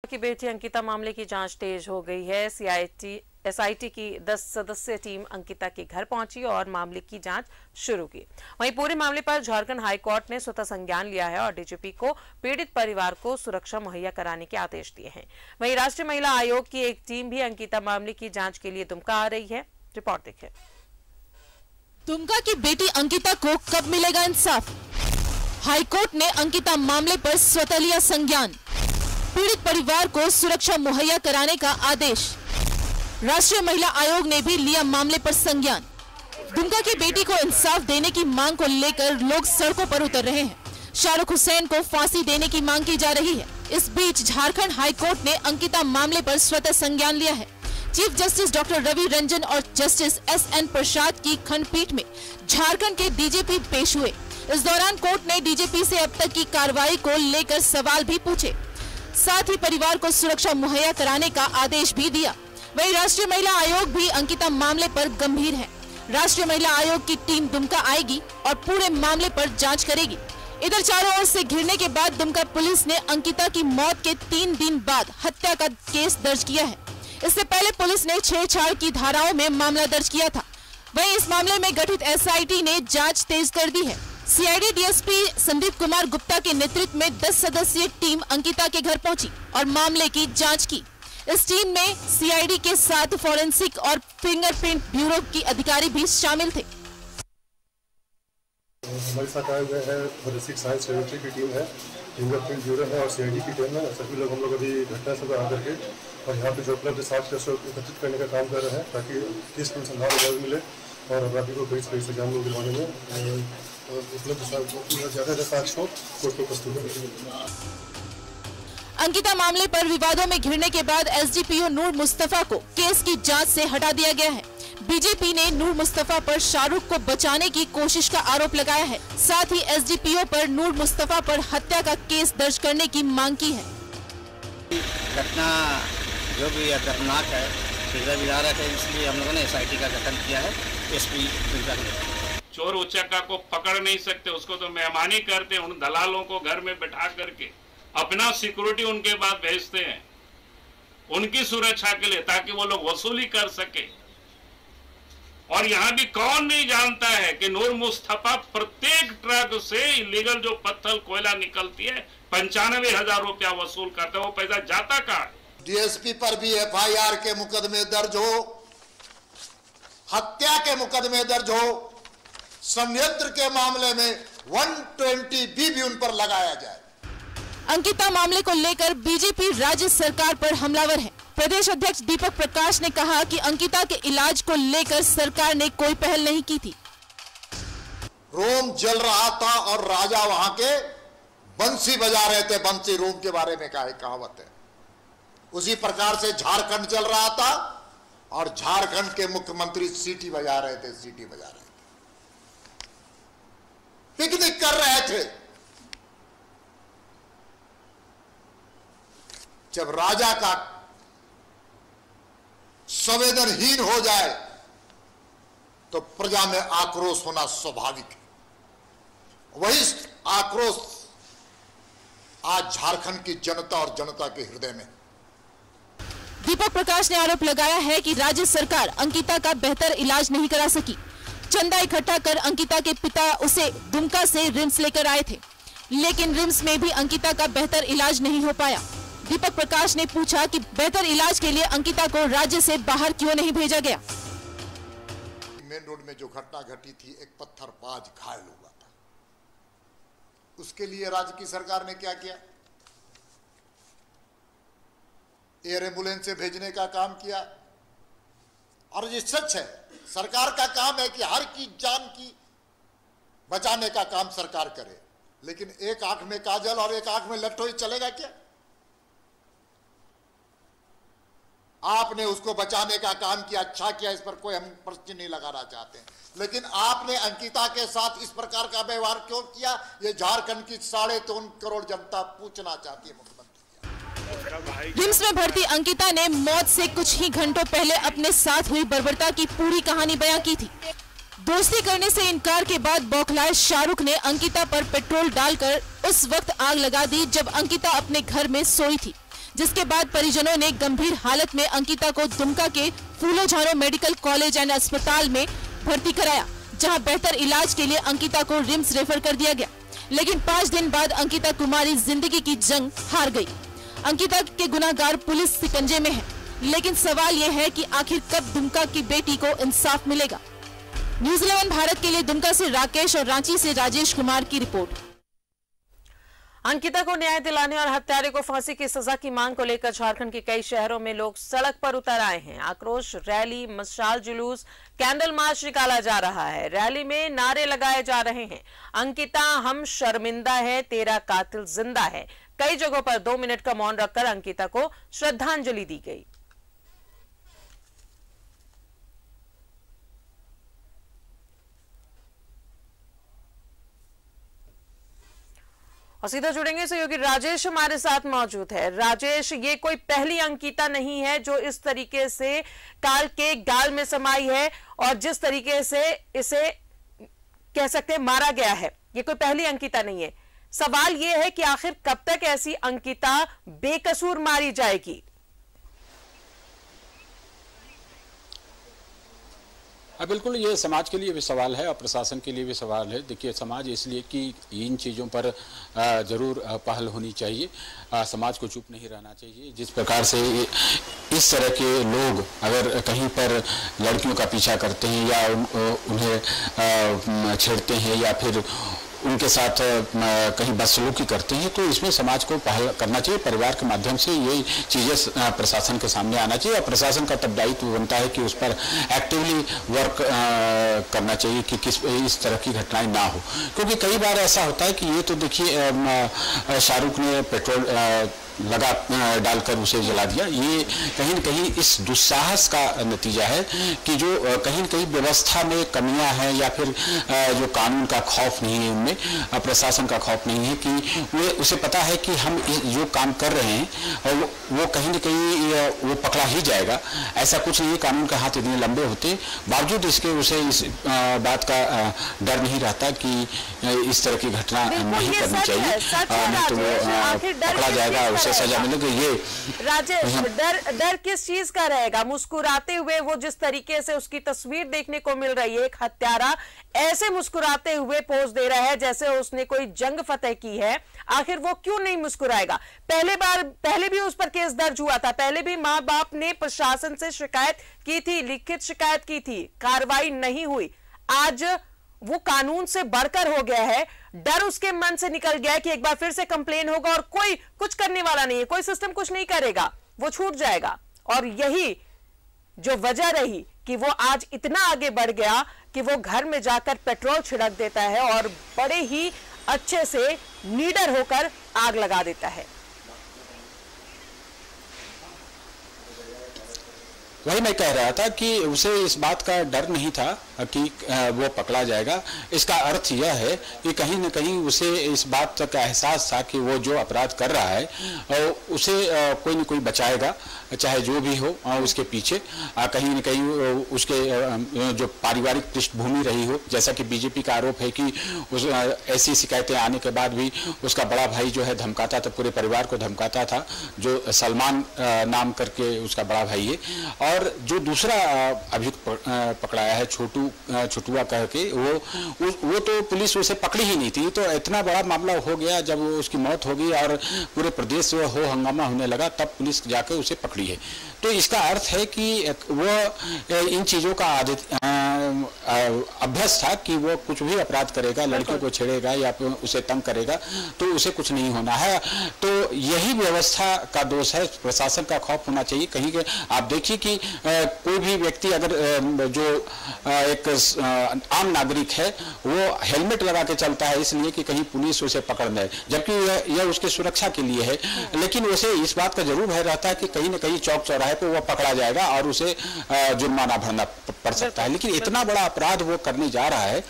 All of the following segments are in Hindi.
की बेटी अंकिता मामले की जांच तेज हो गई है। एसआईटी की 10 सदस्यीय टीम अंकिता के घर पहुंची और मामले की जांच शुरू की। वहीं पूरे मामले पर झारखंड हाईकोर्ट ने स्वतः संज्ञान लिया है और डीजीपी को पीड़ित परिवार को सुरक्षा मुहैया कराने के आदेश दिए हैं। वहीं राष्ट्रीय महिला आयोग की एक टीम भी अंकिता मामले की जांच के लिए दुमका आ रही है। रिपोर्ट देखिए। दुमका की बेटी अंकिता को कब मिलेगा इंसाफ? हाईकोर्ट ने अंकिता मामले पर स्वतः लिया संज्ञान। पीड़ित परिवार को सुरक्षा मुहैया कराने का आदेश। राष्ट्रीय महिला आयोग ने भी लिया मामले पर संज्ञान। दुमका की बेटी को इंसाफ देने की मांग को लेकर लोग सड़कों पर उतर रहे हैं। शाहरुख हुसैन को फांसी देने की मांग की जा रही है। इस बीच झारखंड हाईकोर्ट ने अंकिता मामले पर स्वतः संज्ञान लिया है। Chief justice doctor Ravi Ranjan और जस्टिस एसएन प्रसाद की खंडपीठ में झारखंड के डीजीपी पेश हुए। इस दौरान कोर्ट ने डीजीपी से अब तक की कार्रवाई को लेकर सवाल भी पूछे, साथ ही परिवार को सुरक्षा मुहैया कराने का आदेश भी दिया। वहीं राष्ट्रीय महिला आयोग भी अंकिता मामले पर गंभीर है। राष्ट्रीय महिला आयोग की टीम दुमका आएगी और पूरे मामले पर जांच करेगी। इधर चारों ओर से घिरने के बाद दुमका पुलिस ने अंकिता की मौत के 3 दिन बाद हत्या का केस दर्ज किया है। इससे पहले पुलिस ने छेड़छाड़ की धाराओं में मामला दर्ज किया था। वहीं इस मामले में गठित एसआईटी ने जांच तेज कर दी है। सीआईडी डीएसपी संदीप कुमार गुप्ता के नेतृत्व में 10 सदस्यीय टीम अंकिता के घर पहुंची और मामले की जांच की। इस टीम में सीआईडी के साथ फॉरेंसिक और फिंगरप्रिंट ब्यूरो की अधिकारी भी शामिल थे। हमारे साथ आए हुए हैं फॉरेंसिक साइंस लेबोरेटरी की टीम है, फिंगरप्रिंट ब्यूरो है और सीआईडी की टीम है। सभी लोग हम लोग अभी घटनास्थल पर आकर के और यहाँ पे जो उपलब्ध साक्ष्य एकत्रित करने का काम कर रहे हैं ताकि केस को अनुसंधान जल्द मिले और अपराधी को कई सजा दिलवाने में उपलब्ध ज्यादा साक्ष्य कोर्ट को प्रस्तुत करें। अंकिता मामले पर विवादों में घिरने के बाद एसडीपीओ नूर मुस्तफा को केस की जांच से हटा दिया गया है। बीजेपी ने नूर मुस्तफा पर शाहरुख को बचाने की कोशिश का आरोप लगाया है। साथ ही एसडीपीओ पर नूर मुस्तफा पर हत्या का केस दर्ज करने की मांग की है। घटना जो भी दर्दनाक है, विचारक है, इसलिए हम लोगों ने एसआईटी का गठन किया है। एसपी चोर उचक्का को पकड़ नहीं सकते, उसको तो मेहमानी करते हैं। उन दलालों को घर में बैठा करके अपना सिक्योरिटी उनके बाद भेजते हैं उनकी सुरक्षा के लिए, ताकि वो लोग वसूली कर सके। और यहाँ भी कौन नहीं जानता है कि नूर मुस्तफा प्रत्येक ट्रक से इलीगल जो पत्थर कोयला निकलती है 95,000 रुपया वसूल करते, वो पैसा जाता कहाँ है? डीएसपी पर भी एफआईआर के मुकदमे दर्ज हो, हत्या के मुकदमे दर्ज हो, संयंत्र के मामले में 120B भी उन पर लगाया जाए। अंकिता मामले को लेकर बीजेपी राज्य सरकार पर हमलावर है। प्रदेश अध्यक्ष दीपक प्रकाश ने कहा कि अंकिता के इलाज को लेकर सरकार ने कोई पहल नहीं की थी। रोम जल रहा था और राजा वहां के बंसी बजा रहे थे। बंसी रोम के बारे में कहावत है। उसी प्रकार से झारखंड चल रहा था और झारखंड के मुख्यमंत्री सीटी बजा रहे थे, पिकनिक कर रहे थे। जब राजा का संवेदनहीन हो जाए तो प्रजा में आक्रोश होना स्वाभाविक है। वही आक्रोश आज झारखंड की जनता और जनता के हृदय में। दीपक प्रकाश ने आरोप लगाया है कि राज्य सरकार अंकिता का बेहतर इलाज नहीं करा सकी। चंदा इकट्ठा कर अंकिता के पिता उसे दुमका से रिम्स लेकर आए थे, लेकिन रिम्स में भी अंकिता का बेहतर इलाज नहीं हो पाया। दीपक प्रकाश ने पूछा कि बेहतर इलाज के लिए अंकिता को राज्य से बाहर क्यों नहीं भेजा गया। मेन रोड में जो घटना घटी थी, एक पत्थरबाज घायल हुआ था। उसके लिए राज्य की सरकार ने क्या किया? एयर एम्बुलेंस से भेजने का काम किया। और ये सच है, सरकार का काम है कि हर की जान की बचाने का काम सरकार करे, लेकिन एक आंख में काजल और एक आंख में लट्ठोई चलेगा क्या? आपने उसको बचाने का काम किया, अच्छा किया, इस पर कोई हम प्रश्न नहीं लगाना चाहते, लेकिन आपने अंकिता के साथ इस प्रकार का व्यवहार क्यों किया? ये झारखंड की 3.5 करोड़ जनता पूछना चाहती है मुख्यमंत्री। रिम्स में भर्ती अंकिता ने मौत से कुछ ही घंटों पहले अपने साथ हुई बर्बरता की पूरी कहानी बयां की थी। दोस्ती करने से इनकार के बाद बौखलाए शाहरुख ने अंकिता पर पेट्रोल डालकर उस वक्त आग लगा दी जब अंकिता अपने घर में सोई थी, जिसके बाद परिजनों ने गंभीर हालत में अंकिता को दुमका के फूलो झानो मेडिकल कॉलेज एंड अस्पताल में भर्ती कराया, जहां बेहतर इलाज के लिए अंकिता को रिम्स रेफर कर दिया गया। लेकिन 5 दिन बाद अंकिता कुमारी जिंदगी की जंग हार गई। अंकिता के गुनाहगार पुलिस शिकंजे में है, लेकिन सवाल यह है कि आखिर कब दुमका की बेटी को इंसाफ मिलेगा। न्यूज़ 11 भारत के लिए दुमका से राकेश और रांची से राजेश कुमार की रिपोर्ट। अंकिता को न्याय दिलाने और हत्यारे को फांसी की सजा की मांग को लेकर झारखंड के कई शहरों में लोग सड़क पर उतर आए हैं। आक्रोश रैली, मशाल जुलूस, कैंडल मार्च निकाला जा रहा है। रैली में नारे लगाए जा रहे हैं, अंकिता हम शर्मिंदा है, तेरा कातिल जिंदा है। कई जगहों पर 2 मिनट का मौन रखकर अंकिता को श्रद्धांजलि दी गई। और सीधा जुड़ेंगे सहयोगी राजेश हमारे साथ मौजूद है। राजेश, ये कोई पहली अंकिता नहीं है जो इस तरीके से काल के गाल में समाई है और जिस तरीके से इसे कह सकते हैं मारा गया है, ये कोई पहली अंकिता नहीं है। सवाल ये है कि आखिर कब तक ऐसी अंकिता बेकसूर मारी जाएगी? बिल्कुल, ये समाज के लिए भी सवाल है और प्रशासन के लिए भी सवाल है। देखिए, समाज इसलिए कि इन चीज़ों पर ज़रूर पहल होनी चाहिए, समाज को चुप नहीं रहना चाहिए। जिस प्रकार से इस तरह के लोग अगर कहीं पर लड़कियों का पीछा करते हैं या उन्हें छेड़ते हैं या फिर उनके साथ कहीं बदसलूकी करते हैं, तो इसमें समाज को पहल करना चाहिए। परिवार के माध्यम से ये चीज़ें प्रशासन के सामने आना चाहिए और प्रशासन का तब दायित्व बनता है कि उस पर एक्टिवली वर्क करना चाहिए कि किस इस तरह की घटनाएं ना हो। क्योंकि कई बार ऐसा होता है कि ये तो देखिए शाहरुख ने पेट्रोल लगा डालकर उसे जला दिया, ये कहीं न कहीं इस दुस्साहस का नतीजा है कि जो कहीं न कहीं व्यवस्था में कमियां हैं या फिर जो कानून का खौफ नहीं है उनमें, प्रशासन का खौफ नहीं है कि वे उसे पता है कि हम जो काम कर रहे हैं वो कहीं न कहीं वो पकड़ा ही जाएगा। ऐसा कुछ नहीं, कानून का हाथ इतने लंबे होते बावजूद इसके उसे इस बात का डर नहीं रहता कि इस तरह की घटना नहीं करनी चाहिए, नहीं तो वो पकड़ा जाएगा, उसे सजा मिलेगी। ये राजेश, डर किस चीज का रहेगा? मुस्कुराते हुए वो जिस तरीके से उसकी तस्वीर देखने को मिल रही है, एक हत्यारा ऐसे मुस्कुराते हुए पोज दे रहा है जैसे उसने कोई जंग फतेह की है। आखिर वो क्यों नहीं मुस्कुराएगा? पहले भी उस पर केस दर्ज हुआ था, पहले भी मां बाप ने प्रशासन से शिकायत की थी, लिखित शिकायत की थी, कार्रवाई नहीं हुई। आज वो कानून से बढ़कर हो गया है, डर उसके मन से निकल गया है कि एक बार फिर से कंप्लेन होगा और कोई कुछ करने वाला नहीं है, कोई सिस्टम कुछ नहीं करेगा, वो छूट जाएगा। और यही जो वजह रही कि वो आज इतना आगे बढ़ गया कि वो घर में जाकर पेट्रोल छिड़क देता है और बड़े ही अच्छे से नीडर होकर आग लगा देता है। वही मैं कह रहा था कि उसे इस बात का डर नहीं था कि वो पकड़ा जाएगा। इसका अर्थ यह है कि कहीं न कहीं उसे इस बात का एहसास था कि वो जो अपराध कर रहा है उसे कोई न कोई बचाएगा, चाहे जो भी हो उसके पीछे कहीं न कहीं उसके जो पारिवारिक पृष्ठभूमि रही हो। जैसा कि बीजेपी का आरोप है कि ऐसी शिकायतें आने के बाद भी उसका बड़ा भाई जो है धमकाता था, पूरे परिवार को धमकाता था, जो सलमान नाम करके उसका बड़ा भाई है। और जो दूसरा अभियुक्त पकड़ाया है छोटुआ कह के, वो तो पुलिस उसे पकड़ी ही नहीं थी। तो इतना बड़ा मामला हो गया जब उसकी मौत हो गई और पूरे प्रदेश में हो हंगामा होने लगा, तब पुलिस जाकर उसे पकड़ी है। तो इसका अर्थ है कि वो इन चीज़ों का अभ्यास था कि वो कुछ भी अपराध करेगा, लड़कियों को छेड़ेगा या उसे तंग करेगा तो उसे कुछ नहीं होना है। तो यही व्यवस्था का दोष है, प्रशासन का खौफ होना चाहिए। कहीं के आप देखिए कि कोई भी व्यक्ति अगर जो एक आम नागरिक है वो हेलमेट लगा के चलता है इसलिए कि कहीं पुलिस उसे पकड़ ले, जबकि यह उसकी सुरक्षा के लिए है। लेकिन उसे इस बात का जरूर भय रहता है कि कहीं न कहीं चौक चौराहे पे वो पकड़ा जाएगा और उसे जुर्माना भरना पड़ सकता है। लेकिन इतना बड़ा अपराध वो करने जा रहा है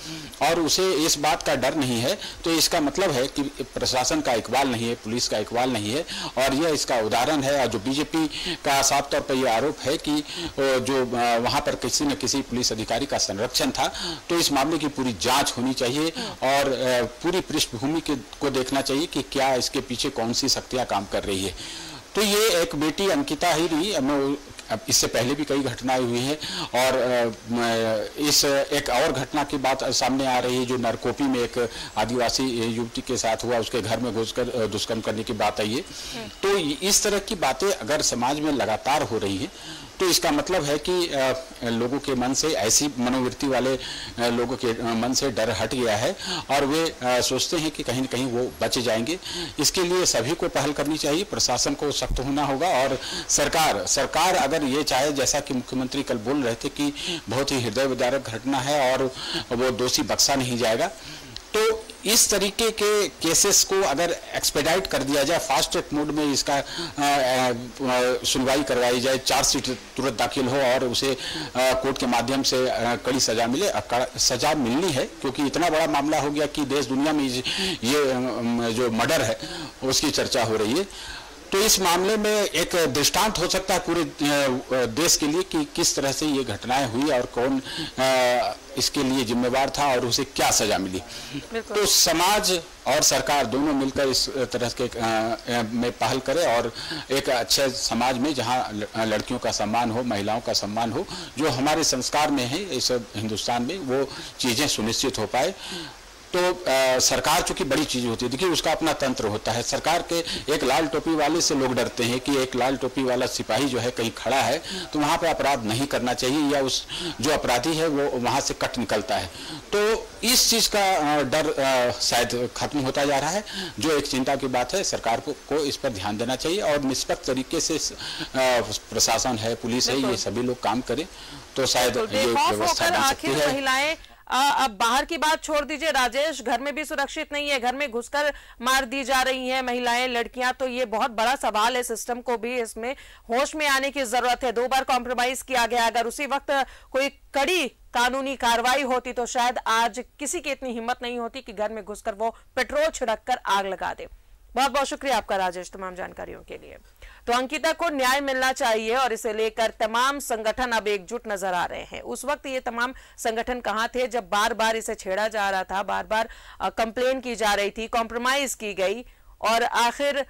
और उसे इस बात का डर नहीं है, तो इसका मतलब है कि प्रशासन का इकबाल नहीं है, पुलिस का इकबाल नहीं है। और यह इसका उदाहरण है। और जो बीजेपी का साफ तौर पर यह आरोप है कि जो वहां पर किसी न किसी पुलिस अधिकारी का संरक्षण था, तो इस मामले की पूरी जांच होनी चाहिए और पूरी पृष्ठभूमि को देखना चाहिए कि क्या इसके पीछे कौन सी शक्तियां काम कर रही है। तो ये एक बेटी अंकिता ही नहीं, अब इससे पहले भी कई घटनाएं हुई हैं और इस एक और घटना की बात सामने आ रही है जो नरकोपी में एक आदिवासी युवती के साथ हुआ, उसके घर में घुसकर दुष्कर्म करने की बात आई है। तो इस तरह की बातें अगर समाज में लगातार हो रही हैं तो इसका मतलब है कि लोगों के मन से, ऐसी मनोवृत्ति वाले लोगों के मन से डर हट गया है और वे सोचते हैं कि कहीं न कहीं वो बच जाएंगे। इसके लिए सभी को पहल करनी चाहिए, प्रशासन को सख्त होना होगा और सरकार अगर ये चाहे, जैसा कि मुख्यमंत्री कल बोल रहे थे कि बहुत ही हृदय विदारक घटना है और वो दोषी बख्शा नहीं जाएगा, तो इस तरीके के केसेस को अगर एक्सपेडाइट कर दिया जाए, फास्ट ट्रैक मोड में इसका सुनवाई करवाई जाए, चार्जशीट तुरंत दाखिल हो और उसे कोर्ट के माध्यम से कड़ी सजा मिले। सजा मिलनी है क्योंकि इतना बड़ा मामला हो गया कि देश दुनिया में ये जो मर्डर है उसकी चर्चा हो रही है। तो इस मामले में एक दृष्टांत हो सकता है पूरे देश के लिए कि किस तरह से ये घटनाएं हुई और कौन इसके लिए जिम्मेवार था और उसे क्या सजा मिली। तो समाज और सरकार दोनों मिलकर इस तरह के में पहल करे और एक अच्छे समाज में जहां लड़कियों का सम्मान हो, महिलाओं का सम्मान हो, जो हमारे संस्कार में है इस हिंदुस्तान में, वो चीजें सुनिश्चित हो पाए। तो सरकार चूंकि बड़ी चीज होती है, देखिए उसका अपना तंत्र होता है। सरकार के एक लाल टोपी वाले से लोग डरते हैं कि एक लाल टोपी वाला सिपाही जो है कहीं खड़ा है तो वहां पे अपराध नहीं करना चाहिए या उस जो अपराधी है वो वहां से कट निकलता है। तो इस चीज का डर शायद खत्म होता जा रहा है, जो एक चिंता की बात है। सरकार को इस पर ध्यान देना चाहिए और निष्पक्ष तरीके से प्रशासन है, पुलिस है, ये सभी लोग काम करें तो शायद ये व्यवस्था बन सकती है। महिलाएं अब बाहर की बात छोड़ दीजिए राजेश, घर में भी सुरक्षित नहीं है, घर में घुसकर मार दी जा रही हैं महिलाएं, लड़कियां, तो ये बहुत बड़ा सवाल है। सिस्टम को भी इसमें होश में आने की जरूरत है। 2 बार कॉम्प्रोमाइज किया गया, अगर उसी वक्त कोई कड़ी कानूनी कार्रवाई होती तो शायद आज किसी की इतनी हिम्मत नहीं होती कि घर में घुसकर वो पेट्रोल छिड़क कर आग लगा दे। बहुत बहुत शुक्रिया आपका राजेश तमाम जानकारियों के लिए। तो अंकिता को न्याय मिलना चाहिए और इसे लेकर तमाम संगठन अब एकजुट नजर आ रहे हैं। उस वक्त ये तमाम संगठन कहां थे जब बार बार इसे छेड़ा जा रहा था, बार बार कंप्लेन की जा रही थी, कॉम्प्रोमाइज की गई और आखिर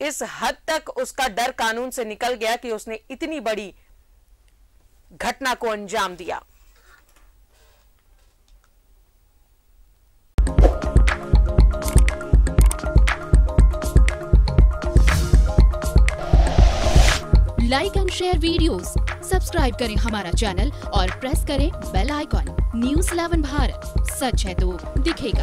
इस हद तक उसका डर कानून से निकल गया कि उसने इतनी बड़ी घटना को अंजाम दिया। Like and share videos, subscribe करें हमारा चैनल और प्रेस करें बेल आइकॉन। न्यूज़ 11 भारत, सच है तो दिखेगा।